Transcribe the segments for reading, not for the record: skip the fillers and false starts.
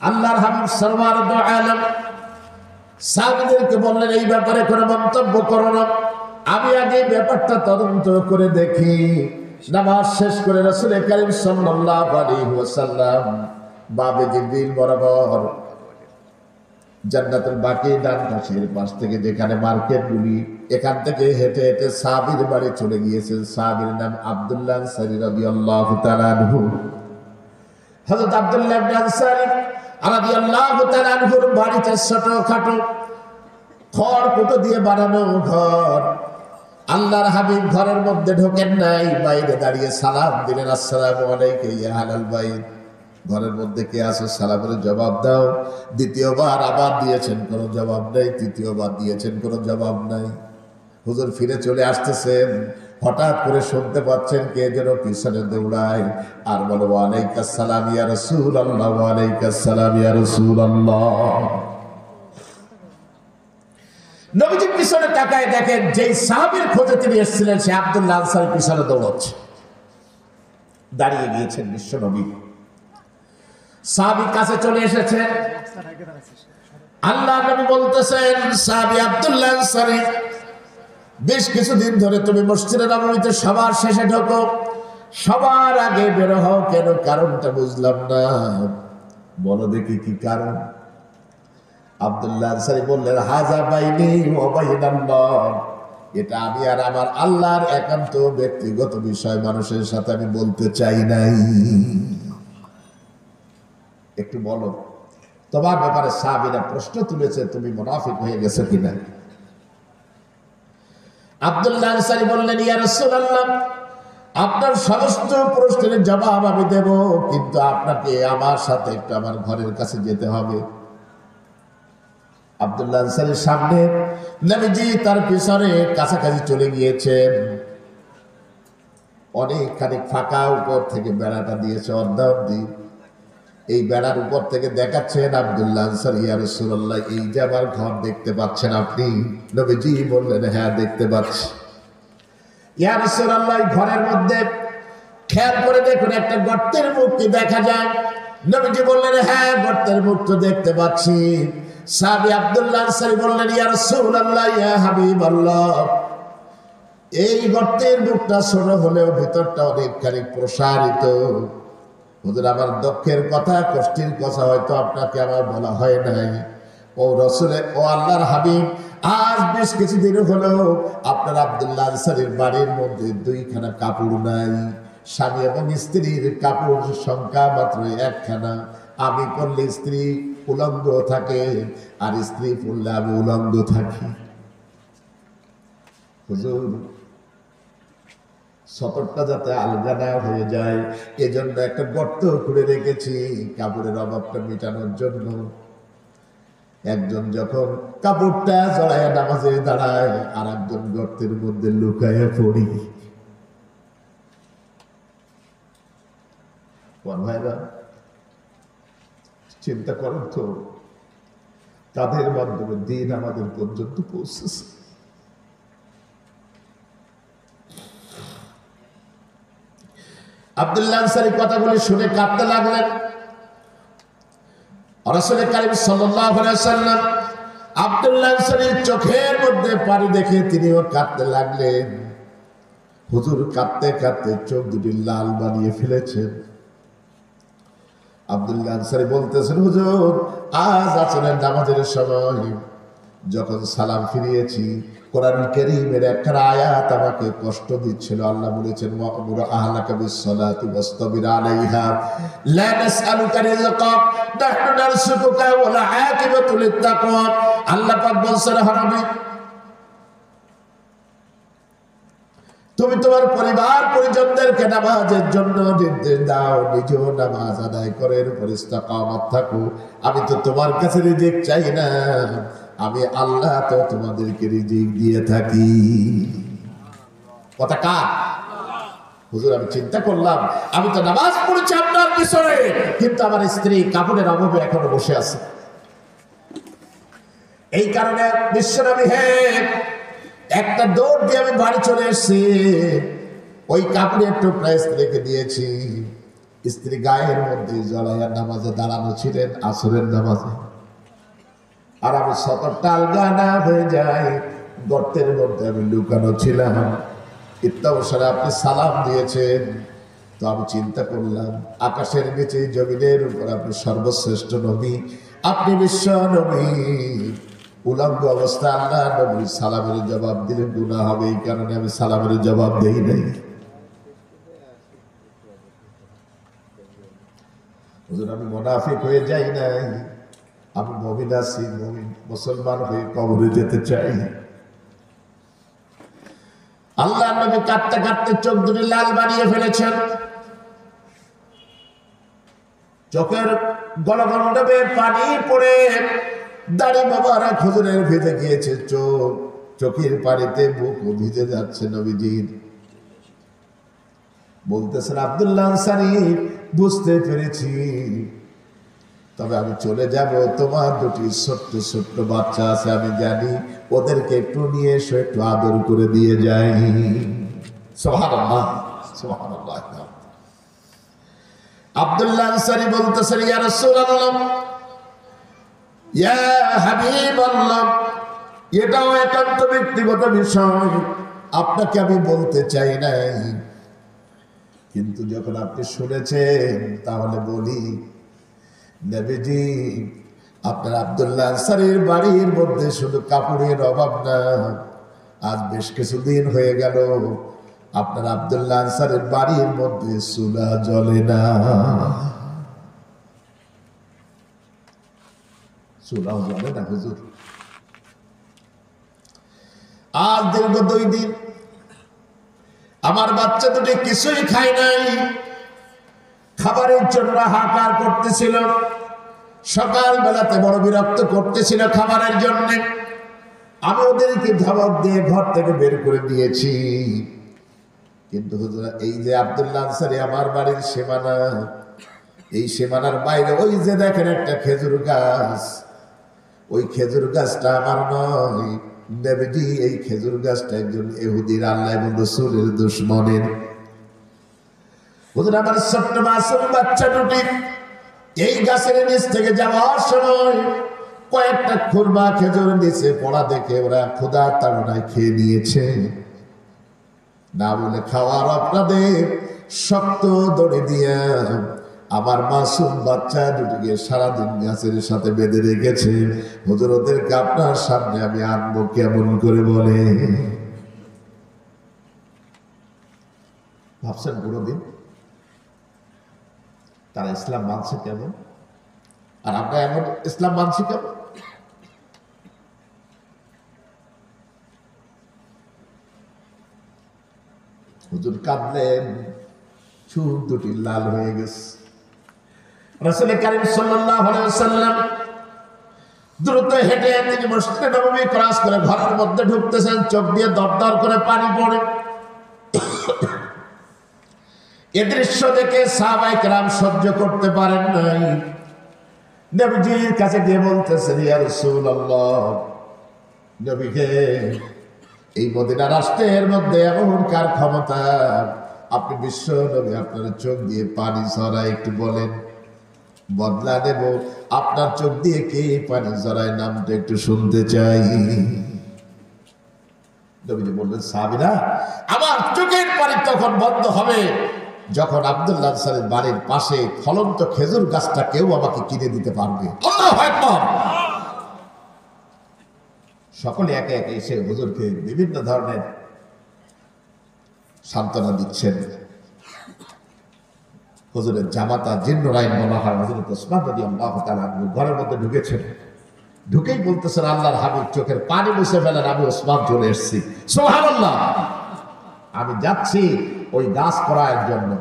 আল্লাহর হাবিব সাল্লাল্লাহু আলাইহি ওয়াসাল্লাম সাহাবীদেরকে বললেন, এই ব্যাপারে কোনো মন্তব্য করো না, আমি আগে ব্যাপারটা তদন্ত করে দেখি। নামাজ শেষ করে রাসূল কারীম সাল্লাল্লাহু আলাইহি ওয়াসাল্লাম বাবে জিবরিল বরাবর জান্নাতুল বাকি ডান পাশের পাশ থেকে যেখানে মার্কেটগুলি, এখান থেকে হেঁটে হেঁটে সাহাবীর বাড়ি চলে গিয়েছেন। সাহাবীর নাম আব্দুল্লাহ আনসারী রাদিয়াল্লাহু তাআলা আনহু। হযরত আব্দুল্লাহ ইবনে আনসারী রাদিয়াল্লাহু তাআলা আনহুর বাড়িতে ছোটখাটো খড়কুটো দিয়ে বানানো ঘর। আল্লাহর হাবিব ঘরের মধ্যে ঢোকেন নাই, বাইরে দাঁড়িয়ে সালাম দিলেন, আসসালামু আলাইকা ইয়া আহলাল বাইত। ঘরের মধ্যে কে আছে? সালামের জবাব দাও। দ্বিতীয়বার আবার দিয়েছেন, কোনো জবাব নেই। তৃতীয়বার দিয়েছেন, কোনো জবাব নাই। হুজুর ফিরে চলে আসতেছেন, হঠাৎ করে শুনতে পাচ্ছেন কে যেন পিছনে দৌড়ায় আর বলো, ওয়ালাইকাস সালাম ইয়া রাসূলুল্লাহ, ওয়ালাইকাস সালাম ইয়া রাসূলুল্লাহ। নবীজি পিছনে তাকায় দেখেন যেই সাহাবীর খোঁজে তিনি এসেছিলেন সে আব্দুল্লাহ আনসারী পিছনে দৌড়াচ্ছে। দাঁড়িয়ে গিয়েছেন বিশ্ব নবী। সাহাবী কাছে চলে এসেছেন। আল্লাহ নবী বলতেছেন, সাহাবী আব্দুল্লাহ আনসারী, বেশ কিছুদিন ধরে তুমি মসজিদে নববীতে সবার শেষে ঢোকো, সবার আগে বের হও কেন? কারণটা বুঝলাম না, বলো দেখি কি কারণ? আব্দুল্লাহ আনসারী বললেন, হাজা বাইনি ওয়া বাইনাল্লাহ, এটা আমি আর আমার আল্লাহর একান্ত ব্যক্তিগত বিষয়, মানুষের সাথে আমি বলতে চাই নাই। একটু বলো, তোমার ব্যাপারে সাহাবীরা প্রশ্ন তুলেছে, তুমি মুনাফিক হয়ে গেছো কিনা? আব্দুল্লাহ আনসারী বললেন, ইয়া রাসূলুল্লাহ, আপনার সমস্ত প্রশ্নের জবাব আমি দেব, কিন্তু আপনাকে আমার সাথে একটু আমার ঘরের কাছে যেতে হবে। আব্দুল্লাহ আনসারীর সামনে, নবীজি তার পিছনে কাছাকাছি চলে গিয়েছেন। অনেকখানি ফাঁকা, উপর থেকে বেড়াটা দিয়েছে অর্ধা অবধি। এই বেড়ার উপর থেকে দেখাচ্ছেন আব্দুল্লাহ আনসারী, ইয়া রাসূলুল্লাহ, এই যে আমার ঘর দেখতে পাচ্ছেন আপনি? নবীজি বললেন, হ্যাঁ দেখতে পাচ্ছি। ইয়া রাসূলুল্লাহ, ঘরের মধ্যে খেয়াল করে দেখুন একটা গর্তের মুখ কি দেখা যায়? নবীজি বললেন, হ্যাঁ গর্তের মুখ তো দেখতে পাচ্ছি। সাহাবী আব্দুল্লাহ আনসারী বললেন, ইয়া রাসূলুল্লাহ, ইয়া হাবিবাল্লাহ, এই গর্তের মুখটা ছোট হলেও ভিতরটা অনেকখানি প্রসারিত। হুজুর, আমার দুঃখের কথা, কষ্টের কথা হয়তো আপনাকে আমার বলা হয় নাই। ও রাসূলে, ও আল্লাহর হাবিব, আজ বেশ কিছুদিন হলো আপনার আব্দুল্লাহ আনসারীর বাড়ির মধ্যে দুইখানা কাপড় নাই। স্বামী এবং স্ত্রীর কাপড় সংখ্যা মাত্র একখানা। আমি পরলে স্ত্রী উলঙ্গ থাকে, আর স্ত্রী পরলে আমি উলঙ্গ থাকি। হুজুর, সতর্কতা যাতে আলগা না হয়ে যায় এজন্য একটা গর্ত করে রেখেছি কাপড়ের অভাবটা মেটানোর জন্য। একজন যখন কাপড়টা জড়ায় নামাজে দাঁড়ায়, আর একজন গর্তের মধ্যে লুকায় পড়ি। ভাইরা, চিন্তা করেন তো, তাদের মাধ্যমে দিন আমাদের পর্যন্ত পৌঁছেছে। আব্দুল্লাহ আনসারী কথাগুলি শুনে কাঁদতে লাগলেন। রাসূল কারীম সাল্লাল্লাহু আলাইহি ওয়াসাল্লাম আব্দুল্লাহ আনসারীর চোখের মধ্যে পানি দেখে তিনিও কাঁদতে লাগলেন। হুজুর কাঁদতে কাঁদতে চোখ দুটি লাল বানিয়ে ফেলেছেন। আব্দুল্লাহ আনসারী বলতেছেন, হুজুর, আজ আসরের নামাজের সময় যখন সালাম ফিরিয়েছি, কোরআন কারীমের একটা আয়াত আমাকে কষ্ট দিচ্ছিল। আল্লাহ বলেছেন, ওয়া'মুর আহলাকা বিস-সালাতি ওয়াসতাবির আলাইহা লা নাসআলুকা রিজকান নাহনু নারযুকুকা ওয়াল আকিবাতু লিত-তাকওয়া। আল্লাহ পাক বলেন, হাবিব, তুমি তোমার পরিবার পরিজনদেরকে নামাজের জন্য নির্দেশ দাও, নিজেও নামাজ আদায় করে এর উপর ইস্তেকামত থাকো। আমি তো তোমার কাছে রিজিক চাই না, আমি আল্লাহ তো তোমাদেরকে রিজিক দিয়ে থাকি। কথা কার? হুজুর, আমি চিন্তা করলাম, আমি তো নামাজ পড়েছি আপনার পিছনে, কিন্তু আমার স্ত্রী কাপড়ের অভাবে এখনো বসে আছে। এই কারণে বিশ্বনবী, একটা দৌড় দিয়ে আমি বাড়ি চলে এসেছি। ওই কাপড়ে একটু প্রাইস রেখে দিয়েছি। স্ত্রী গায়ের মধ্যে জড়াইয়া নামাজে দাঁড়ানো ছিলেন আসরের নামাজে, আর আমি সতর্কটা আলগানা হয়ে যায়, গর্তের মধ্যে আমি লুকানো ছিলাম। ইত্যাবসরে আপনি সালাম দিয়েছেন, তো আমি চিন্তা করলাম আকাশের নিচে জমিনের উপর আপনি সর্বশ্রেষ্ঠ নবী, আপনি বিশ্ব নবী, উলঙ্গ অবস্থা আল্লাহ নবী সালামের জবাব দিলে গুনাহ হবে, এই কারণে আমি সালামের জবাব দেই নাই। হুজুর আমি মুনাফিক হয়ে যাই নাই, আমি মুমিন আছি, মুমিন মুসলমান হয়ে কবরে যেতে চাই। আল্লাহ নবী কাঁদতে কাঁদতে চোখ দুটি লাল বানিয়ে ফেলেছেন, চোখের গলগণ্ডে পানি পড়ে দাড়ি মোবারক হুজুরের ভিজে গিয়েছে, চোখের পানিতে বুক ভিজে যাচ্ছে নবীজির। বলতেছেন আব্দুল্লাহ আনসারী, বুঝতে পেরেছি, তবে আমি চলে যাব, তোমার দুটি ছোট্ট ছোট্ট বাচ্চা আছে, আমি জানি, ওদেরকে একটু নিয়ে এসো, একটু আদর করে দিয়ে যাই। সুবহানাল্লাহ, সুবহানাল্লাহ। আব্দুল্লাহ আনসারী বলতেছেন, ইয়া রাসূলুল্লাহ, ইয়া হাবিবাল্লাহ, এটাও একান্ত ব্যক্তিগত বিষয়, আপনাকে আমি বলতে চাই নাই, কিন্তু যখন আপনি শুনেছেন তাহলে বলি। নবীজি, আপনার আব্দুল্লাহ আনসারীর বাড়ির মধ্যে শুধু কাপড়ের অভাব না, আজ বেশ কিছুদিন হয়ে গেল আপনার আব্দুল্লাহ আনসারীর বাড়ির মধ্যে চুলা জ্বলে না। চুলাও জ্বলে না হুজুর। আজ দীর্ঘ 2 দিন আমার বাচ্চা দুটি কিছুই খায় নাই, খাবারের জন্য হাহাকার করতেছিল, সকাল বেলাতে বড় বিরক্ত করতেছিল খাবারের জন্য। আমি ওদেরকে ধমক দিয়ে ঘর থেকে বের করে দিয়েছি, কিন্তু হুজুর এই যে আব্দুল্লাহ আনসারী আমার বাড়ির সীমানা, এই সীমানার বাইরে ওই যে দেখেন একটা খেজুর গাছ, ওই খেজুর গাছটা আমার নয় নবীজি, এই খেজুর গাছটা একজন ইহুদির আল্লাহ এবং রাসূলের দুশমনের। হুজুর আমার ছোট্ট মাসুম বাচ্চা দুটি এই গাছের নিচ থেকে যাওয়ার সময় কয়েকটা খুরমা খেজুর নিচে পড়া দেখে ওরা ক্ষুধার তাড়নায় খেয়ে নিয়েছে, না বলে খাওয়ার অপরাধে শক্ত দড়ি দিয়ে আমার মাসুম বাচ্চা দুটিকে সারাদিন গাছের সাথে বেঁধে রেখেছে। হুজুর ওদেরকে আপনার সামনে আমি আনবো কেমন করে বলে? ভাবছেন পুরো দিন তারা ইসলাম মানছে কেমন, আর আমরা এমন ইসলাম মানছি কেমন? হুজুর কাঁদলেন, চোখ দুটি লাল হয়ে গেছে। রাসূল কারীম সাল্লাল্লাহু আলাইহি ওয়াসাল্লাম দ্রুত হেঁটে তিনি মসজিদে নববী ক্রস করে ঘরের মধ্যে ঢুকতেছেন, চোখ দিয়ে দরদর করে পানি পড়ে। এ দৃশ্য দেখে সাহাবায়ে কেরাম সহ্য করতে পারেন নাই, নবীজির কাছে গিয়ে বলতেছেন, ইয়া রাসূলুল্লাহ, নবীকে এই মদিনা রাষ্ট্রের মধ্যে এমন কার ক্ষমতা, আপনি বিশ্ব নবী, আপনার চোখ দিয়ে পানি ঝরায়, একটু বলেন, বদলা নেব, আপনার চোখ দিয়ে কে পানি ঝরায় নামটা একটু শুনতে চাই। নবীজি বললেন, সাহাবীরা, আমার চোখের পানি তখন বন্ধ হবে যখন আব্দুল্লাহ আনসারীর বাড়ির পাশে ফলন্ত খেজুর গাছটা কেউ আমাকে কিনে দিতে পারবে। আল্লাহু আকবার। সকলে একে একে এসে হুজুরকে বিভিন্ন ধরনের সান্ত্বনা দিচ্ছেন। হুজুরের জামাতা জিন্নুরাইন বলা হয়, হযরত ওসমান রাদিয়াল্লাহু তাআলা ঘরের মধ্যে ঢুকেছেন, ঢুকেই বলতেছেন, আল্লাহর হাবিব চোখের পানি মুছে ফেলেন, আমি ওসমান চলে এসেছি। সুবহানাল্লাহ, আমি যাচ্ছি ওই গাছ করার জন্য,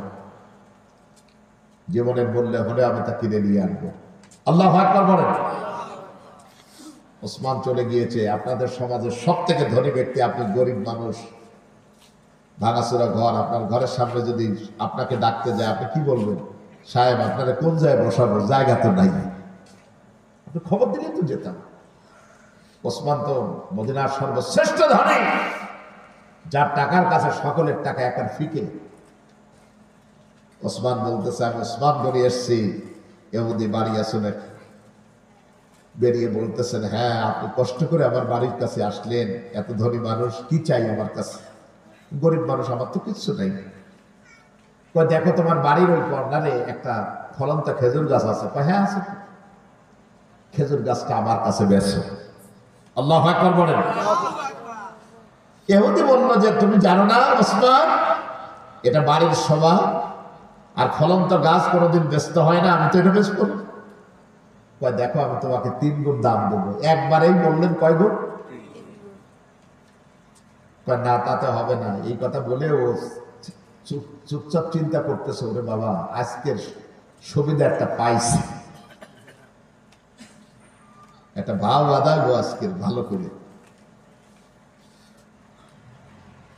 জীবনের মূল্যে হলে আমি তা কিনে নিয়ে আনবো। আল্লাহু আকবার বলেন। ওসমান চলে গিয়েছে। আপনাদের সমাজের সব থেকে ধনী ব্যক্তি, আপনি গরিব মানুষ, ভাঙাচোরা ঘর, আপনার ঘরের সামনে যদি আপনাকে ডাকতে যায়, আপনি কি বলবেন? সাহেব, আপনারা কোন জায়গায় বসাবো, জায়গা তো নাই। আপনি খবর দিলেই তো যেতাম। ওসমান তো মদিনার সর্বশ্রেষ্ঠ ধনী, যার টাকার কাছে সকলের টাকা একার ফিকে। ওসমান বলতেছে আমি ওসমান গনি এসছি, ইহুদি বাড়ি আছে নাকি? বেরিয়ে বলতেছেন হ্যাঁ, আপনি কষ্ট করে আমার বাড়ির কাছে আসলেন, এত ধনী মানুষ, কি চাই আমার কাছে? গরিব মানুষ, আমার তো কিচ্ছু নেই। দেখো তোমার বাড়ির ওই কর্নারে একটা ফলন্ত খেজুর গাছ আছে। হ্যাঁ আছে। খেজুর গাছটা আমার কাছে বেচো। আল্লাহু আকবার বলেন। ইহুদি বলল যে তুমি জানো না ওসমান, এটা বাড়ির শোভা, আর ফলন্ত গাছ কোনোদিন ব্যস্ত হয় না, আমি তো এটা বেচবো। দেখো আমি তোমাকে 3 গুণ দাম দেবো। একবারেই বললেন কয় গুণ? না তাতে হবে না। এই কথা বলে ও চুপচাপ চিন্তা করতেছে, ওরে বাবা আজকের সুবিধা একটা পাইছি, একটা ভাব আদায় আজকের ভালো করে।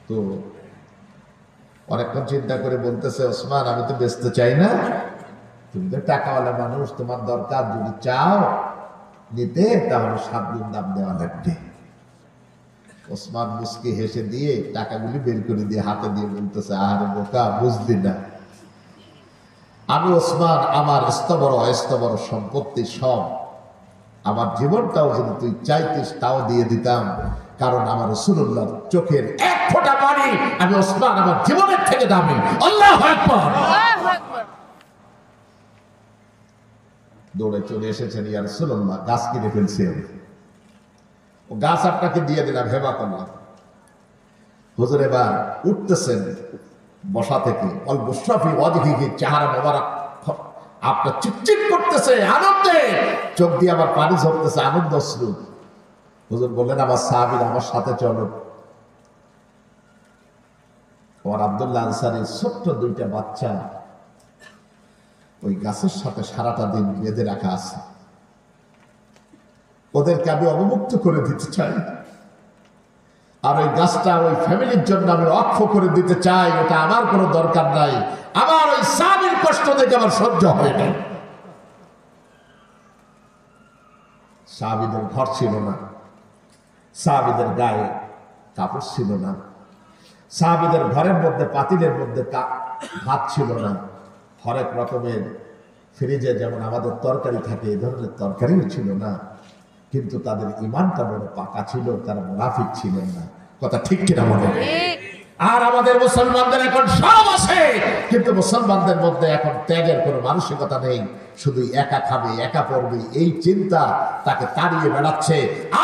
তো অনেকক্ষণ চিন্তা করে বলতেছে ওসমান আমি তো বেচতে চাই না, তুমি তো টাকাওয়ালা মানুষ, তোমার দরকার, যদি চাও নিতে তাহলে 7 গুণ দাম দেওয়া লাগবে। ওসমান মুস্কি হেসে দিয়ে টাকাগুলি বের করে দিয়ে হাতে দিয়ে বলতেছে আরে বোকা, বুঝলি না, আমি ওসমান আমার বড় সম্পত্তি সব, আমার জীবনটাও যদি তুই চাইতিস তাও দিয়ে দিতাম, কারণ আমার রাসূলুল্লাহর চোখের 1 ফোঁটা পানি আমি ওসমান আমার জীবনের থেকে দামি। আল্লাহু আকবার। দৌড়ে চলে এসেছেন, ইয়া রাসূলুল্লাহ গাছ কিনে ফেলছি আমি, ও গাছ আপনাকে দিয়ে দিলাম, হেবা করলাম। হুজুর এবার উঠতেছেন বসা থেকে, অল্প সফি অধিকি চেহারা মোবারক আপনার চিকচিক করতেছে আনন্দে, চোখ দিয়ে আবার পানি ঝরতেছে, আনন্দ অশ্রু। হুজুর বললেন আমার সাহাবীরা আমার সাথে চলো। আমার আব্দুল্লাহ আনসারীর ছোট্ট 2টা বাচ্চা ওই গাছের সাথে সারাটা দিন বেঁধে রাখা আছে, ওদেরকে আমি অবমুক্ত করে দিতে চাই, আর ওই গাছটা ওই ফ্যামিলির জন্য আমি অক্ষ করে দিতে চাই, ওটা আমার কোনো দরকার নাই, আমার ওই স্বামীর কষ্ট দেখে আমার সহ্য হয় না। সাহাবীদের ঘর ছিল না, সাহাবীদের গায়ে কাপড় ছিল না, সাহাবীদের ঘরের মধ্যে পাতিলের মধ্যে ভাত ছিল না, হরেক রকমের ফ্রিজে যেমন আমাদের তরকারি থাকে এই ধরনের তরকারিও ছিল না, কিন্তু তাদের ঈমানটা বড় পাকা ছিল, তারা মুনাফিক ছিলেন না। কথা ঠিক কিনা বলেন? আর আমাদের মুসলমানদের এখন সব আছে, কিন্তু মুসলমানদের মধ্যে এখন ত্যাগের কোনো মানসিকতা নেই, শুধু একা খাবে একা পড়বে এই চিন্তা তাকে তাড়িয়ে বেড়াচ্ছে।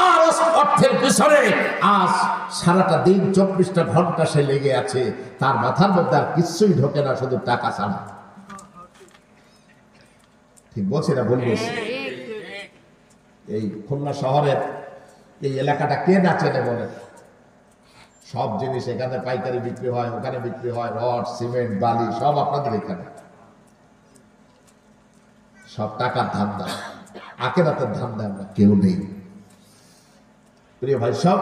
আর অর্থের পিছনে আজ সারাটা দিন 24টা ঘন্টা সে লেগে আছে, তার মাথার মধ্যে আর কিছুই ঢোকে না, শুধু টাকা ছাড়া। ঠিক বলছি না ভুল বলছি? এই খুলনা শহরের এই এলাকাটা কে না চেনে বলে? সব জিনিস এখানে পাইকারি বিক্রি হয়, ওখানে বিক্রি হয়, রড সিমেন্ট বালি সব আপনাদের এখানে, সব টাকার ধান্দা, আখিরাতের ধান্দা আমরা কেউ নেই। প্রিয় ভাই সব,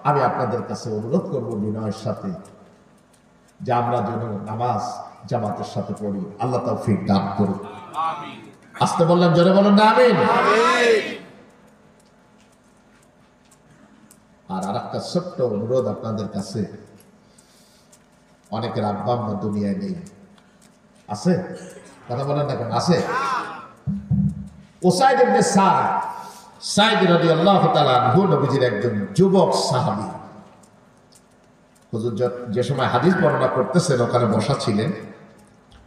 আমি আপনাদের কাছে অনুরোধ করব বিনয়ের সাথে যে আমরা যেন নামাজ জামাতের সাথে পড়ি, আল্লাহ তৌফিক দান করুন। আসতে বললাম, জোরে বলুন না আমিন। আর আরেকটা ছোট্ট অনুরোধ আপনাদের কাছে, অনেকের আব্বা আম্মা দুনিয়ায় নেই, আছে? কথা বলেন না কেন? আছে? উসাইদ ইবনে সাঈদ রাদিয়াল্লাহু তাআলা আনহু নবীজির একজন যুবক সাহাবী। হুজুর যে সময় হাদিস বর্ণনা করতেছেন ওখানে বসা ছিলেন,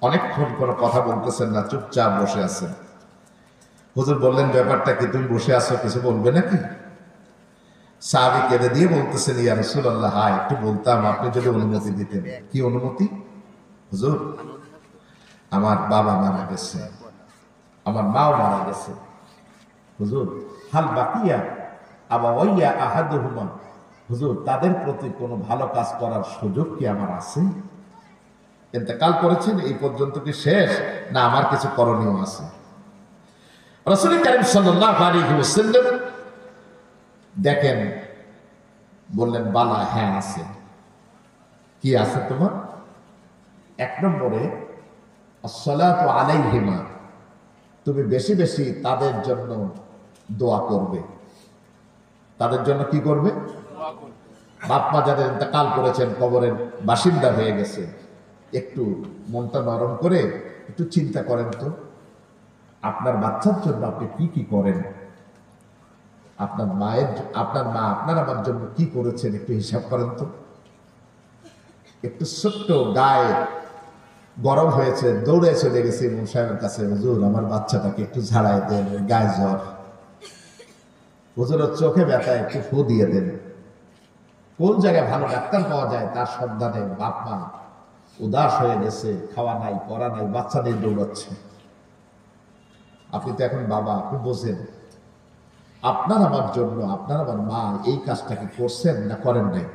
অনেকক্ষণ কোনো কথা বলতেছেন না, চুপচাপ বসে আছেন। হুজুর বললেন ব্যাপারটা কি, তুমি বসে আছো, কিছু বলবে নাকি? সাহাবী কেঁদে দিয়ে বলতেছেন ইয়া রাসূলুল্লাহ, হ্যাঁ একটু বলতাম, আপনি যদি অনুমতি দিতেন। কি অনুমতি? হুজুর আমার বাবা মারা গেছে, আমার মাও মারা গেছে। হুজুর হাল বাকিয়া আবাওয়াইয়া আহাদুহুমা, হুজুর তাদের প্রতি কোনো ভালো কাজ করার সুযোগ কি আমার আছে? ইন্তেকাল করেছেন, এই পর্যন্ত কি শেষ, না আমার কিছু করণীয় আছে? রাসূল কারীম সাল্লাল্লাহু আলাইহি ওয়াসাল্লাম দেখেন, বললেন বালা, হ্যাঁ আছে। কি আছে তোমার? 1 নম্বরে আসসালাতু আলাইহিমা, তুমি বেশি বেশি তাদের জন্য দোয়া করবে। তাদের জন্য কি করবে? বাপ মা যাদের ইন্তেকাল করেছেন, কবরের বাসিন্দা হয়ে গেছে, একটু মনটা নরম করে একটু চিন্তা করেন তো, আপনার বাচ্চার জন্য আপনি কি কি করেন, আপনার মা আপনার আমার জন্য কি করেছেন, একটু হিসাব করেন তো। একটু ছোট্ট গায়ে গরম হয়েছে, দৌড়ে চলে গেছে ইমাম সাহেবের কাছে, হুজুর আমার বাচ্চাটাকে একটু ঝাড়াই দেন, গায়ে জ্বর, হুজুরের চোখে ব্যথা, একটু ফু দিয়ে দেন। কোন জায়গায় ভালো ডাক্তার পাওয়া যায় তার সন্ধানে বাপ মা উদাস হয়ে গেছে, খাওয়া নাই পড়া নাই, বাচ্চা নিয়ে দৌড়াচ্ছে। আপনি তো এখন বাবা, আপনি বোঝেন আপনার আমার জন্য আপনার আমার মা এই কাজটাকে করছেন না করেন নাই?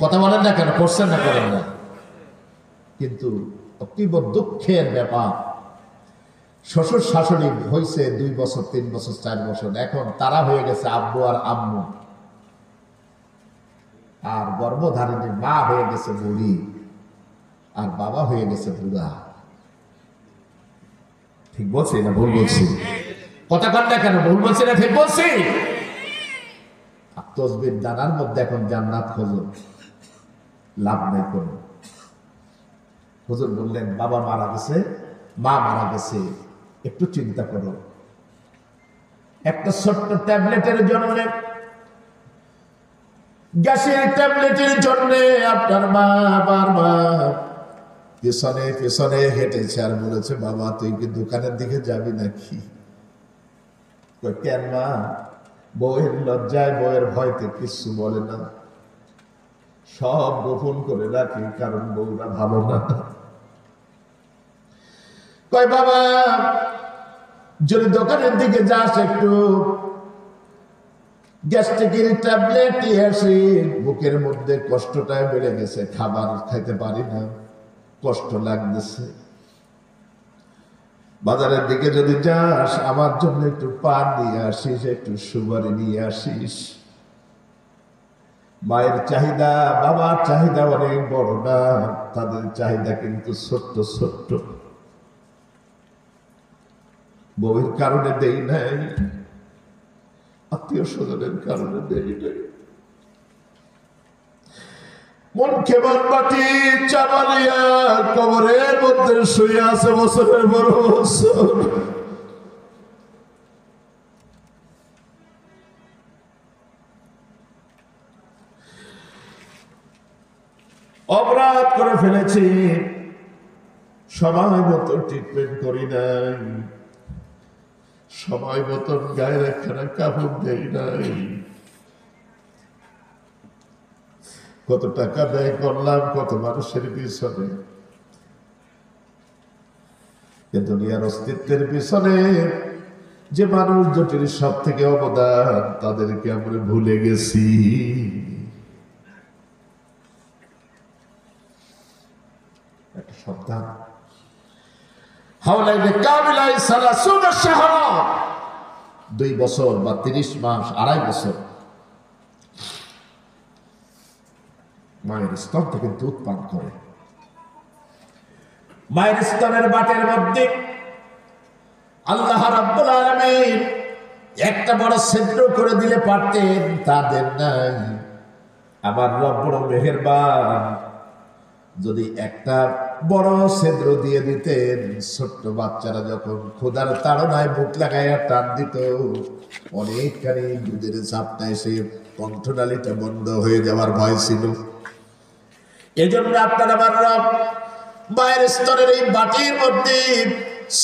কথা বলেন না কেন, করছেন না করেন না? কিন্তু অতীব দুঃখের ব্যাপার, শ্বশুর শাশুড়ি হয়েছে 2 বছর 3 বছর 4 বছর, এখন তারা হয়ে গেছে আব্বু আর আম্মু, আর গর্ভধারিণী মা হয়ে গেছে বুড়ি, আর বাবা হয়ে গেছে বুড়া। ঠিক বলছি না ভুল বলছি? কথা কন না কেন, ভুল বলছি না ঠিক বলছি? তসবির দানার মধ্যে এখন জান্নাত খোঁজো, লাভ নাই কোনো। হুজুর বললেন বাবা মারা গেছে, মা মারা গেছে, একটু চিন্তা করো, একটা ছোট্ট ট্যাবলেটের জন্য, গ্যাসের ট্যাবলেটের জন্য আপনার মা বারবার পেছনে পেছনে হেঁটেছে আর বলেছে বাবা তুই কি দোকানের দিকে যাবি নাকি? কেন মা? বউয়ের লজ্জায় বউয়ের ভয়তে কিছু বলে না, সব গোপন করে রাখি, কারণ বউরা ভালো না। কয় বাবা যদি দোকানের দিকে যাস একটু গ্যাস্ট্রিকের ট্যাবলেট নিয়ে আসি, বুকের মধ্যে কষ্টটা বেড়ে গেছে, খাবার খাইতে পারি না, কষ্ট লাগতেছে। বাজারের দিকে যদি যাস আমার জন্য একটু পান নিয়ে আসিস, একটু সুপারি নিয়ে আসিস। মায়ের চাহিদা বাবার চাহিদা অনেক বড় না, তাদের চাহিদা কিন্তু ছোট্ট ছোট্ট। বউয়ের কারণে দেই নাই, আত্মীয় স্বজনের কারণে দেই নাই। মন কেমন মাটি চাপালিয়া কবরের মধ্যে শুয়ে আছে বছরের বড় বছর। অপরাধ করে ফেলেছি, সময় মতো ট্রিটমেন্ট করি নাই, সময় মতন গায়ের একখানা কাপড় দেই নাই, কত টাকা ব্যয় করলাম কত মানুষের পিছনে, কিন্তু দুনিয়ার অস্তিত্বের পিছনে যে মানুষ দুটির সব থেকে অবদান তাদেরকে আমরা ভুলে গেছি। একটা সন্তান হাওলাইনে কামিলাই সালাসুনা শাহরা, 2 বছর বা 30 মাস 2.5 বছর মায়ের স্তন থেকে দুধ পান করে। মায়ের স্তনের বাটের মধ্যে আল্লাহ রাব্বুল আলামিন একটা বড় ছিদ্র করে দিলে পারতেন, তাদের নাই। আমার রব বড় মেহেরবান, যদি একটা বড় ছিদ্র দিয়ে দিতেন, ছোট্ট বাচ্চারা যখন ক্ষুধার তাড়নায় বুক লাগাইয়া টান দিত, অনেকখানি দুধের চাপটা এসে কণ্ঠনালীটা বন্ধ হয়ে যাওয়ার ভয় ছিল। এই জন্য আপনার আমার রব মায়ের স্তরের এই বাটির মধ্যে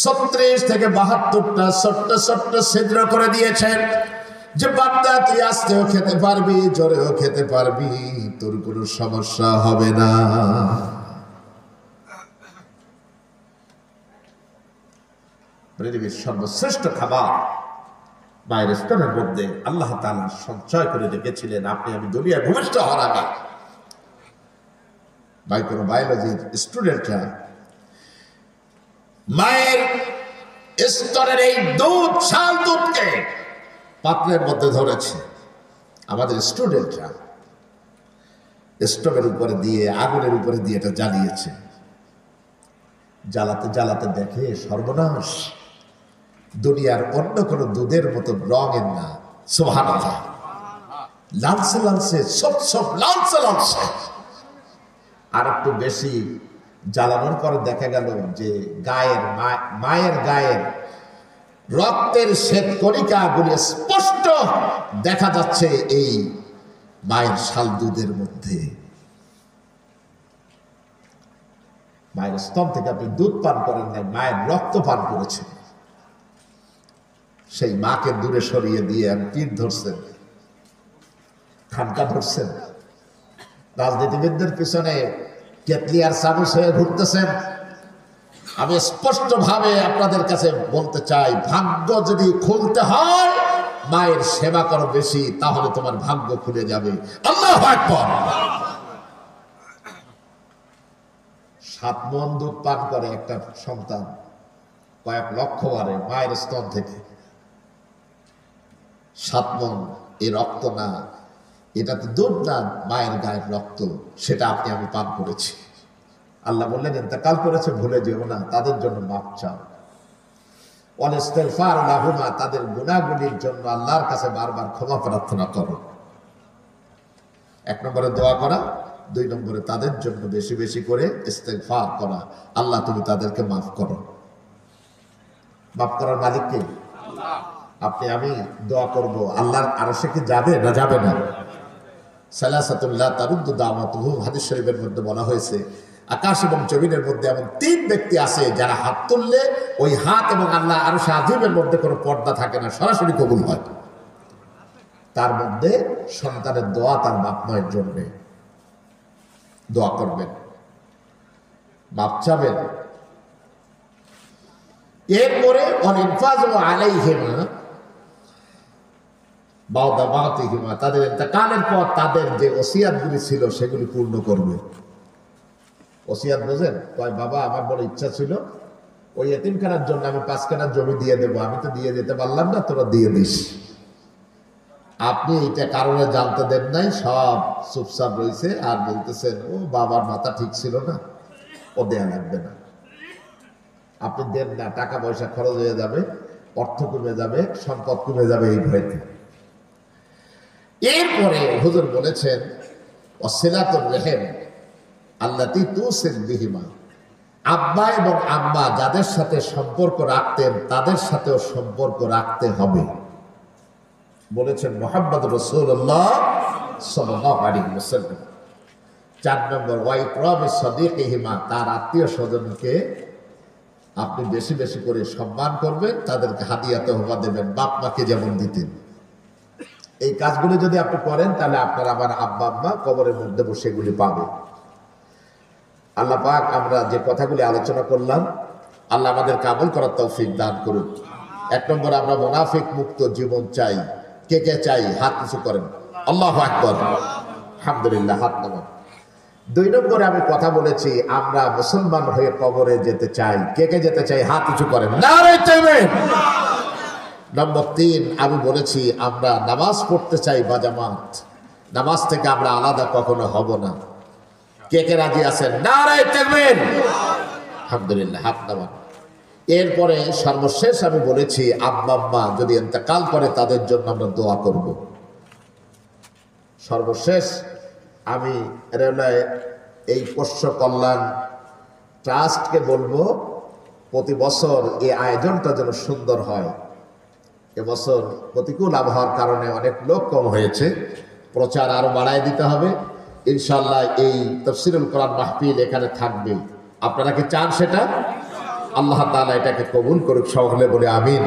36 থেকে 72টা ছোট্ট ছোট্ট ছিদ্র করে দিয়েছেন, যে বাচ্চা তুই আস্তেও খেতে পারবি, জোরেও খেতে পারবি, তোর কোনো সমস্যা হবে না। পৃথিবীর সর্বশ্রেষ্ঠ খাবার মায়ের স্তনের মধ্যে আল্লাহ তাআলা সঞ্চয় করে রেখেছিলেন। আপনি আমি দুনিয়ায় ভূমিষ্ঠ হওয়ার আগে মাইক্রোবায়োলজির স্টুডেন্টরা মায়ের স্তনের এই দুধ, শাল দুধকে পাত্রের মধ্যে ধরেছে। আমাদের স্টুডেন্টরা স্টোভের উপরে দিয়ে, আগুনের উপরে দিয়ে এটা জ্বালিয়েছে। জ্বালাতে জ্বালাতে দেখে সর্বনাশ, দুনিয়ার অন্য কোন দুধের মতো রঙের না। সুবহানাল্লাহ, লালচে লালচে, সব সব লালচে লালচে। আর একটু বেশি জ্বালানোর পরে দেখা গেল যে মায়ের গায়ের রক্তের শ্বেতকণিকাগুলি স্পষ্ট দেখা যাচ্ছে এই মায়ের শাল দুধের মধ্যে। মায়ের স্তন থেকে আপনি দুধ পান করেন নাই, মায়ের রক্ত পান করেছেন। সেই মাকে দূরে সরিয়ে দিয়ে আমি তীর ধরছেন, খানকা ধরছেন, রাজনীতিবিদদের পিছনে কেতলি আর চামচ হয়ে ঘুরতেছেন। আমি স্পষ্ট ভাবে আপনাদের কাছে বলতে চাই, ভাগ্য যদি খুলতে হয় মায়ের সেবা করো বেশি, তাহলে তোমার ভাগ্য খুলে যাবে। আল্লাহু আকবার। 7 মণ দুধ পান করে একটা সন্তান, কয়েক লক্ষ বারে মায়ের স্তন থেকে। 7 মণ এই রক্ত না, এটা তো দুধ না, মায়ের গায়ের রক্ত, সেটা আপনি আমি পান করেছি। আল্লাহ বললেন ইন্তেকাল করেছে, ভুলে যেও না, তাদের জন্য মাফ চাও। ওয়ালিস্তিগফার লাহুমা, তাদের গুনাহগুলির জন্য আল্লাহর কাছে বারবার ক্ষমা প্রার্থনা করো। 1 নম্বরে দোয়া করা, 2 নম্বরে তাদের জন্য বেশি বেশি করে ইস্তেগফার করা, আল্লাহ তুমি তাদেরকে মাফ করো। মাফ করার মালিক কে? আপনি আমি দোয়া করব, আল্লাহর আরশে কি যাবে না যাবে না? সালাসাতুল্লাহ তারুদ্দু দাওয়াতুহু, হাদিস শরীফের মধ্যে বলা হয়েছে আকাশ এবং জমিনের মধ্যে এমন 3 ব্যক্তি আছে যারা হাত তুললে ওই হাত এবং আল্লাহ আরশে আজিমের মধ্যে কোনো পর্দা থাকে না, সরাসরি কবুল হয়। তার মধ্যে সন্তানের দোয়া তার বাপ মায়ের জন্য দোয়া করবেন, মাপ চাবেন। এরপরে তাদের ইন্তেকালের পর তাদের যে ওসিয়াতগুলি ছিল সেগুলি পূর্ণ করবে। ওসিয়াত বোঝেন? কয় বাবা আমার বড় ইচ্ছা ছিল ওই এতিমখানার জন্য আমি 5 কাঠা জমি দিয়ে দেবো, আমি তো দিয়ে যেতে পারলাম না, তোরা দিয়ে দিস। আপনি এইটা কারণে জানতে দেন নাই, সব চুপচাপ রয়েছে আর বলতেছেন ও বাবার মাথা ঠিক ছিল না, ও দেয়া লাগবে না। আপনি দেন না, টাকা পয়সা খরচ হয়ে যাবে, অর্থ কমে যাবে, সম্পদ কমে যাবে এই ভয়তে। এরপরে হুজুর বলেছেন ওয়াসিলাতুর রহিম আল্লাতী তুসিল বিহিমা, আব্বা এবং আম্মা যাদের সাথে সম্পর্ক রাখতেন তাদের সাথেও সম্পর্ক রাখতে হবে, বলেছেন মুহাম্মদ রাসূলুল্লাহ সাল্লাল্লাহু আলাইহি ওয়াসাল্লাম। 4 নম্বর ওয়াইকরামি সাদিকিহিমা, তার আত্মীয় স্বজনকে আপনি বেশি বেশি করে সম্মান করবেন, তাদেরকে হাদিয়া তোহফা দেবেন, বাপ মাকে যেমন দিতেন। এই কাজগুলি যদি আপনি করেন তাহলে আপনার আমার আব্বা আম্মা কবরের মধ্যে বসে এগুলি পাবে। আল্লাহ পাক আমরা যে কথাগুলি আলোচনা করলাম, আল্লাহ আমাদেরকে আমল করার তৌফিক দান করুন। 1 নম্বর আমরা মুনাফিক মুক্ত জীবন চাই। কে কে চাই? হাত উঁচু করেন। আল্লাহু আকবার, আলহামদুলিল্লাহ, হাত নামান। 2 নম্বরে আমি কথা বলেছি আমরা মুসলমান হয়ে কবরে যেতে চাই। কে কে যেতে চাই? হাত উঁচু করেন। নারে তাকবীর। নম্বর 3 আমি বলেছি আমরা নামাজ পড়তে চাই বাজামাত, নামাজ থেকে আমরা আলাদা কখনো হব না। কে কে রাজি আছেন? নারে তাকবীর, আলহামদুলিল্লাহ, হাত নামান। এরপরে সর্বশেষ আমি বলেছি আব্বা আম্মা যদি ইন্তেকাল করে তাদের জন্য আমরা দোয়া করব। সর্বশেষ আমি রেলওয়ে এই পোষ্য কল্যাণ ট্রাস্টকে বলবো প্রতি বছর এই আয়োজনটা যেন সুন্দর হয়। এবছর প্রতিকূল আবহাওয়ার কারণে অনেক লোক কম হয়েছে, প্রচার আরো বাড়ায় দিতে হবে। ইনশাআল্লাহ এই তাফসীরুল কোরআন মাহফিল এখানে থাকবে। আপনারা কি চান সেটা? আল্লাহ তাআলা এটাকে কবুল করুক, সকলে বলে আমিন।